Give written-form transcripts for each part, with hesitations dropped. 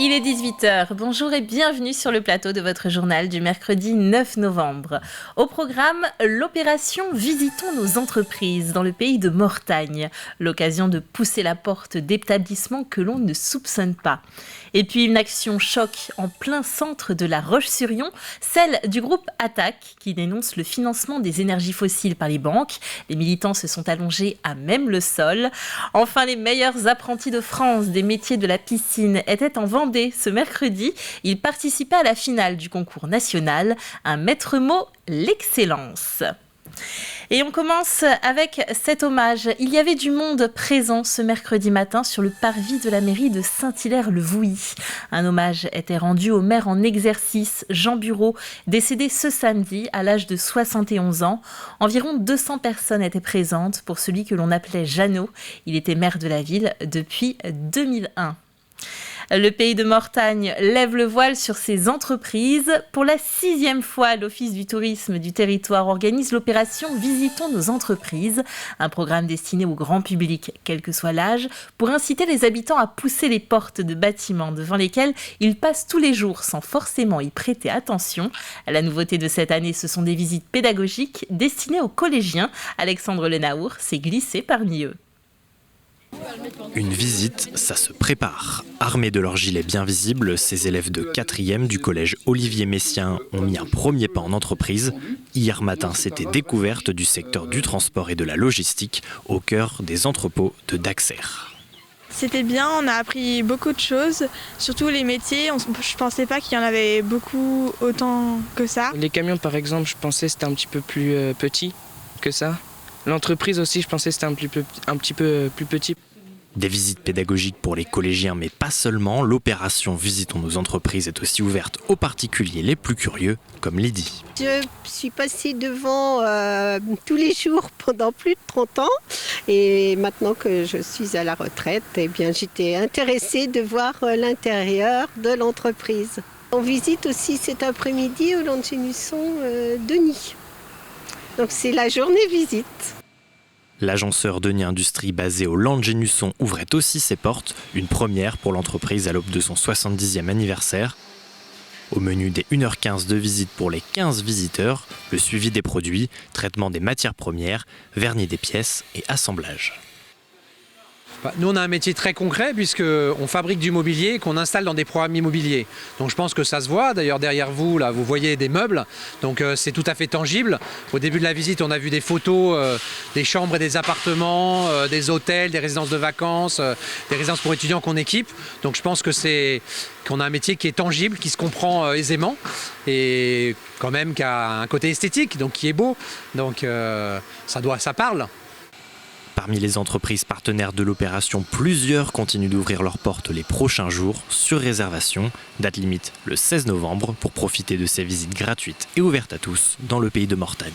Il est 18h. Bonjour et bienvenue sur le plateau de votre journal du mercredi 9 novembre. Au programme, l'opération Visitons nos entreprises dans le pays de Mortagne. L'occasion de pousser la porte d'établissements que l'on ne soupçonne pas. Et puis une action choc en plein centre de la Roche-sur-Yon, celle du groupe Attaque qui dénonce le financement des énergies fossiles par les banques. Les militants se sont allongés à même le sol. Enfin, les meilleurs apprentis de France des métiers de la piscine étaient en Vendée ce mercredi. Ils participaient à la finale du concours national, un maître mot, l'excellence. Et on commence avec cet hommage. Il y avait du monde présent ce mercredi matin sur le parvis de la mairie de Saint-Hilaire-le-Vouilly. Un hommage était rendu au maire en exercice, Jean Bureau, décédé ce samedi à l'âge de 71 ans. Environ 200 personnes étaient présentes pour celui que l'on appelait Jeannot. Il était maire de la ville depuis 2001. Le pays de Mortagne lève le voile sur ses entreprises. Pour la 6e fois, l'Office du tourisme du territoire organise l'opération Visitons nos entreprises, un programme destiné au grand public, quel que soit l'âge, pour inciter les habitants à pousser les portes de bâtiments devant lesquels ils passent tous les jours sans forcément y prêter attention. La nouveauté de cette année, ce sont des visites pédagogiques destinées aux collégiens. Alexandre Lenaour s'est glissé parmi eux. Une visite, ça se prépare. Armés de leurs gilets bien visibles, ces élèves de 4e du collège Olivier Messiaen ont mis un premier pas en entreprise. Hier matin, c'était découverte du secteur du transport et de la logistique au cœur des entrepôts de Daxer. C'était bien, on a appris beaucoup de choses, surtout les métiers. Je ne pensais pas qu'il y en avait beaucoup autant que ça. Les camions par exemple, je pensais que c'était un petit peu plus petit que ça. L'entreprise aussi, je pensais que c'était un petit peu plus petit. Des visites pédagogiques pour les collégiens, mais pas seulement. L'opération Visitons nos entreprises est aussi ouverte aux particuliers les plus curieux, comme Lydie. Je suis passée devant tous les jours pendant plus de 30 ans. Et maintenant que je suis à la retraite, eh bien, j'étais intéressée de voir l'intérieur de l'entreprise. On visite aussi cet après-midi au Landgenusson Denis. Donc c'est la journée visite. L'agenceur Denis Industrie basé au Landgenusson ouvrait aussi ses portes, une première pour l'entreprise à l'aube de son 70e anniversaire. Au menu des 1h15 de visite pour les 15 visiteurs, le suivi des produits, traitement des matières premières, vernis des pièces et assemblage. Nous, on a un métier très concret puisqu'on fabrique du mobilier qu'on installe dans des programmes immobiliers. Donc je pense que ça se voit. D'ailleurs, derrière vous, là, vous voyez des meubles. Donc c'est tout à fait tangible. Au début de la visite, on a vu des photos des chambres et des appartements, des hôtels, des résidences de vacances, des résidences pour étudiants qu'on équipe. Donc je pense qu'on a un métier qui est tangible, qui se comprend aisément et quand même qui a un côté esthétique, donc qui est beau. Donc ça parle. Parmi les entreprises partenaires de l'opération, plusieurs continuent d'ouvrir leurs portes les prochains jours sur réservation. Date limite le 16 novembre pour profiter de ces visites gratuites et ouvertes à tous dans le pays de Mortagne.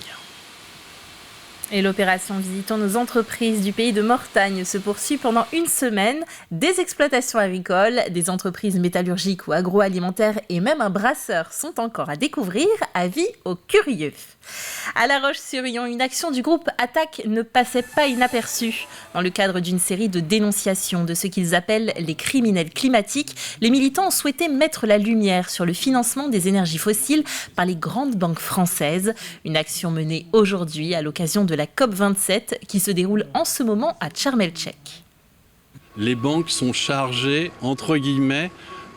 Et l'opération Visitons nos entreprises du pays de Mortagne se poursuit pendant une semaine. Des exploitations agricoles, des entreprises métallurgiques ou agroalimentaires et même un brasseur sont encore à découvrir. Avis aux curieux. À La Roche-sur-Yon, une action du groupe Attaque ne passait pas inaperçue. Dans le cadre d'une série de dénonciations de ce qu'ils appellent les criminels climatiques, les militants ont souhaité mettre la lumière sur le financement des énergies fossiles par les grandes banques françaises. Une action menée aujourd'hui à l'occasion de la COP27 qui se déroule en ce moment à Sharm el-Sheikh. Les banques sont chargées, entre guillemets,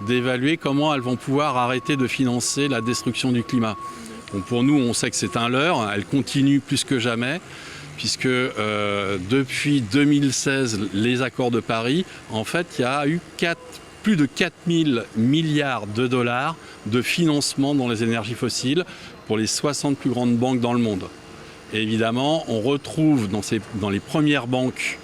d'évaluer comment elles vont pouvoir arrêter de financer la destruction du climat. Bon, pour nous, on sait que c'est un leurre, elle continue plus que jamais, puisque depuis 2016, les accords de Paris, en fait, il y a eu plus de 4 000 milliards de dollars de financement dans les énergies fossiles pour les 60 plus grandes banques dans le monde. Et évidemment, on retrouve dans les premières banques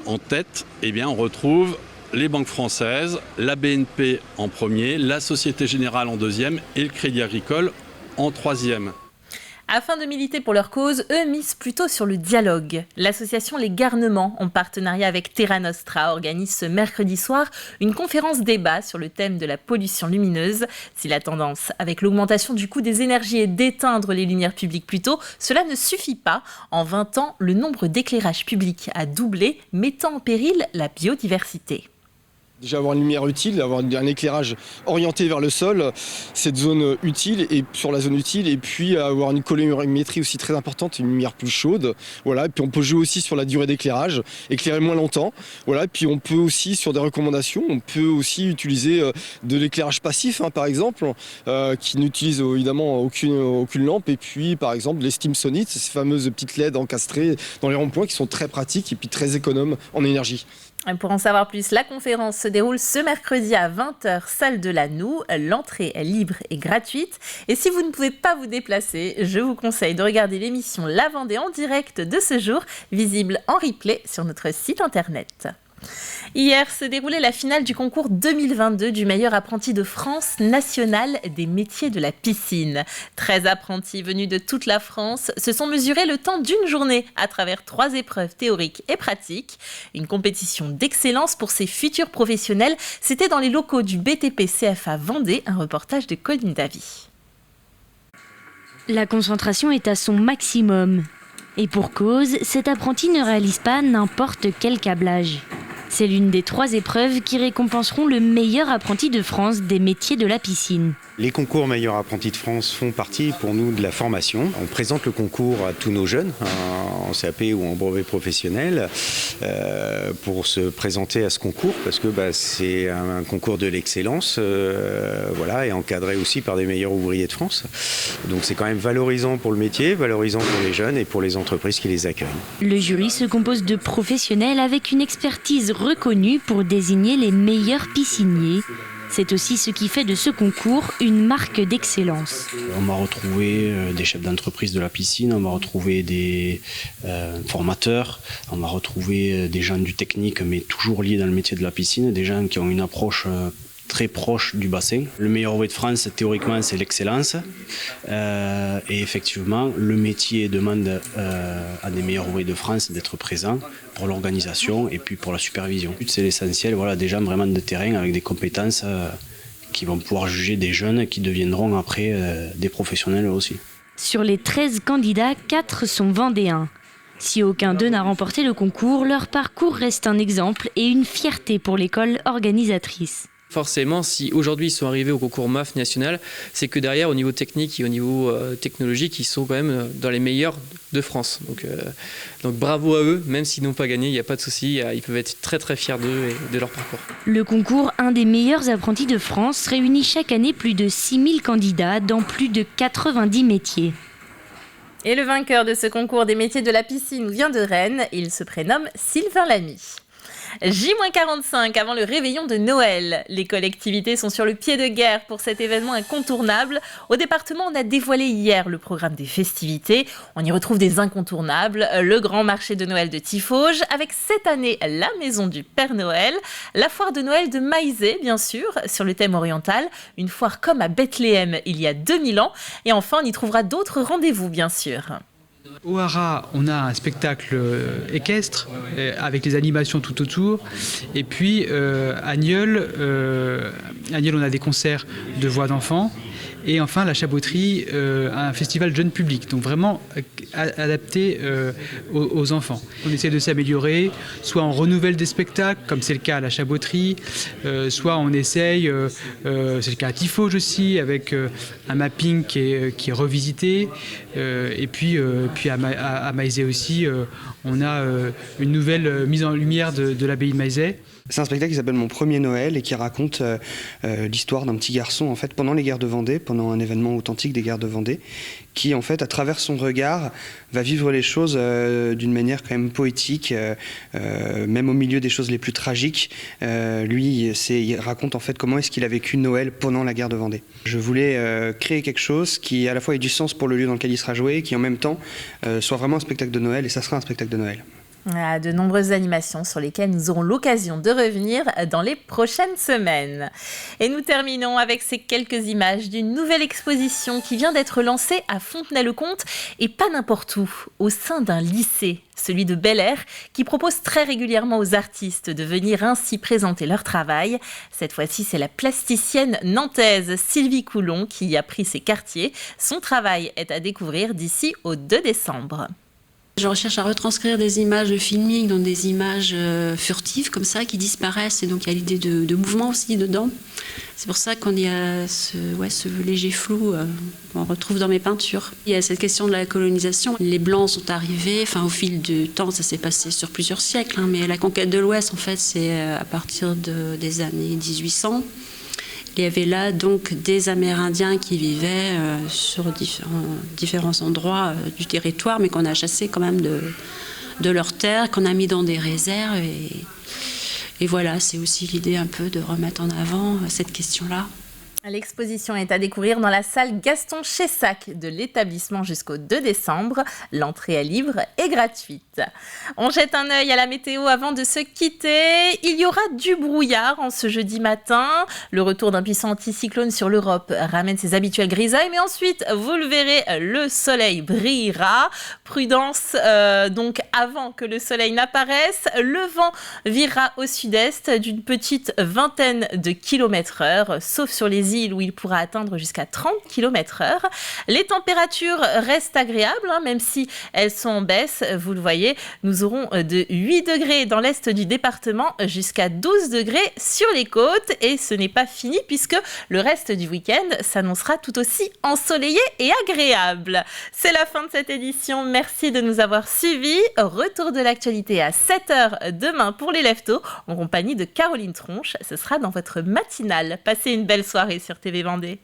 en tête, on retrouve les banques françaises, la BNP en premier, la Société Générale en deuxième et le Crédit Agricole en troisième. Afin de militer pour leur cause, eux misent plutôt sur le dialogue. L'association Les Garnements, en partenariat avec Terra Nostra, organise ce mercredi soir une conférence débat sur le thème de la pollution lumineuse. Si la tendance, avec l'augmentation du coût des énergies, est d'éteindre les lumières publiques plus tôt, cela ne suffit pas. En 20 ans, le nombre d'éclairages publics a doublé, mettant en péril la biodiversité. Déjà avoir une lumière utile, avoir un éclairage orienté vers le sol, cette zone utile et sur la zone utile, et puis avoir une colorimétrie aussi très importante, une lumière plus chaude. Voilà. Et puis on peut jouer aussi sur la durée d'éclairage, éclairer moins longtemps. Voilà. Et puis on peut aussi, sur des recommandations, on peut aussi utiliser de l'éclairage passif, par exemple, qui n'utilise évidemment aucune lampe. Et puis par exemple les Stimsonites, ces fameuses petites LED encastrées dans les ronds-points qui sont très pratiques et puis très économes en énergie. Pour en savoir plus, la conférence se déroule ce mercredi à 20h, salle de la Noue. L'entrée est libre et gratuite. Et si vous ne pouvez pas vous déplacer, je vous conseille de regarder l'émission La Vendée en direct de ce jour, visible en replay sur notre site internet. Hier se déroulait la finale du concours 2022 du meilleur apprenti de France national des métiers de la piscine. 13 apprentis venus de toute la France se sont mesurés le temps d'une journée à travers 3 épreuves théoriques et pratiques. Une compétition d'excellence pour ces futurs professionnels. C'était dans les locaux du BTP CFA Vendée, un reportage de Colline Davy. La concentration est à son maximum. Et pour cause, cet apprenti ne réalise pas n'importe quel câblage. C'est l'une des 3 épreuves qui récompenseront le meilleur apprenti de France des métiers de la piscine. Les concours meilleurs apprentis de France font partie pour nous de la formation. On présente le concours à tous nos jeunes, en CAP ou en brevet professionnel, pour se présenter à ce concours, parce que c'est un concours de l'excellence, et encadré aussi par des meilleurs ouvriers de France. Donc c'est quand même valorisant pour le métier, valorisant pour les jeunes et pour les entreprises qui les accueillent. Le jury se compose de professionnels avec une expertise reconnue pour désigner les meilleurs pisciniers. C'est aussi ce qui fait de ce concours une marque d'excellence. On m'a retrouvé des chefs d'entreprise de la piscine, on m'a retrouvé des formateurs, on m'a retrouvé des gens du technique, mais toujours liés dans le métier de la piscine, des gens qui ont une approche très proche du bassin. Le meilleur ouvrier de France, théoriquement, c'est l'excellence. Et effectivement, le métier demande à des meilleurs ouvriers de France d'être présents pour l'organisation et puis pour la supervision. C'est l'essentiel, des gens vraiment de terrain avec des compétences qui vont pouvoir juger des jeunes qui deviendront après des professionnels aussi. Sur les 13 candidats, 4 sont vendéens. Si aucun d'eux n'a remporté le concours, leur parcours reste un exemple et une fierté pour l'école organisatrice. Forcément, si aujourd'hui ils sont arrivés au concours MAF national, c'est que derrière, au niveau technique et au niveau technologique, ils sont quand même dans les meilleurs de France. Donc bravo à eux, même s'ils n'ont pas gagné, il n'y a pas de souci, ils peuvent être très très fiers d'eux et de leur parcours. Le concours Un des meilleurs apprentis de France réunit chaque année plus de 6000 candidats dans plus de 90 métiers. Et le vainqueur de ce concours des métiers de la piscine vient de Rennes, il se prénomme Sylvain Lamy. J-45 avant le réveillon de Noël. Les collectivités sont sur le pied de guerre pour cet événement incontournable. Au département, on a dévoilé hier le programme des festivités. On y retrouve des incontournables. Le grand marché de Noël de Tiffauges, avec cette année la maison du Père Noël. La foire de Noël de Maizé, bien sûr, sur le thème oriental. Une foire comme à Bethléem il y a 2000 ans. Et enfin, on y trouvera d'autres rendez-vous, bien sûr. Au Haras, on a un spectacle équestre avec les animations tout autour. Et puis à Nieul, on a des concerts de voix d'enfants. Et enfin, la Chaboterie, un festival jeune public, donc vraiment adapté aux enfants. On essaie de s'améliorer, soit on renouvelle des spectacles, comme c'est le cas à la Chaboterie, soit on essaye, c'est le cas à Tiffauges aussi, avec un mapping qui est revisité. Et puis à Maizé aussi, on a une nouvelle mise en lumière de l'abbaye de Maizé. C'est un spectacle qui s'appelle Mon premier Noël et qui raconte l'histoire d'un petit garçon en fait pendant les guerres de Vendée, pendant un événement authentique des guerres de Vendée, qui en fait à travers son regard va vivre les choses d'une manière quand même poétique, même au milieu des choses les plus tragiques. Il raconte en fait comment est-ce qu'il a vécu Noël pendant la guerre de Vendée. Je voulais créer quelque chose qui à la fois ait du sens pour le lieu dans lequel il sera joué, qui en même temps soit vraiment un spectacle de Noël, et ça sera un spectacle de Noël. De nombreuses animations sur lesquelles nous aurons l'occasion de revenir dans les prochaines semaines. Et nous terminons avec ces quelques images d'une nouvelle exposition qui vient d'être lancée à Fontenay-le-Comte et pas n'importe où, au sein d'un lycée, celui de Bel-Air, qui propose très régulièrement aux artistes de venir ainsi présenter leur travail. Cette fois-ci, c'est la plasticienne nantaise Sylvie Coulon qui y a pris ses quartiers. Son travail est à découvrir d'ici au 2 décembre. Je recherche à retranscrire des images de filming dans des images furtives comme ça qui disparaissent, et donc il y a l'idée de mouvement aussi dedans. C'est pour ça qu'on y a ce léger flou qu'on retrouve dans mes peintures. Il y a cette question de la colonisation. Les Blancs sont arrivés, au fil du temps, ça s'est passé sur plusieurs siècles, mais la conquête de l'Ouest, en fait, c'est à partir des années 1800. Il y avait là donc des Amérindiens qui vivaient sur différents endroits du territoire, mais qu'on a chassés quand même de leurs terres, qu'on a mis dans des réserves. Et voilà, c'est aussi l'idée un peu de remettre en avant cette question-là. L'exposition est à découvrir dans la salle Gaston Chessac de l'établissement jusqu'au 2 décembre. L'entrée à livre est gratuite. On jette un œil à la météo avant de se quitter. Il y aura du brouillard en ce jeudi matin. Le retour d'un puissant anticyclone sur l'Europe ramène ses habituelles grisailles, mais ensuite, vous le verrez, le soleil brillera. Prudence donc avant que le soleil n'apparaisse. Le vent virera au sud-est d'une petite vingtaine de km/h, sauf sur les îles où il pourra atteindre jusqu'à 30 km/h. Les températures restent agréables, même si elles sont en baisse. Vous le voyez, nous aurons de 8 degrés dans l'est du département jusqu'à 12 degrés sur les côtes. Et ce n'est pas fini puisque le reste du week-end s'annoncera tout aussi ensoleillé et agréable. C'est la fin de cette édition. Merci de nous avoir suivis. Retour de l'actualité à 7h demain pour les Leftos en compagnie de Caroline Tronche. Ce sera dans votre matinale. Passez une belle soirée sur TV Vendée.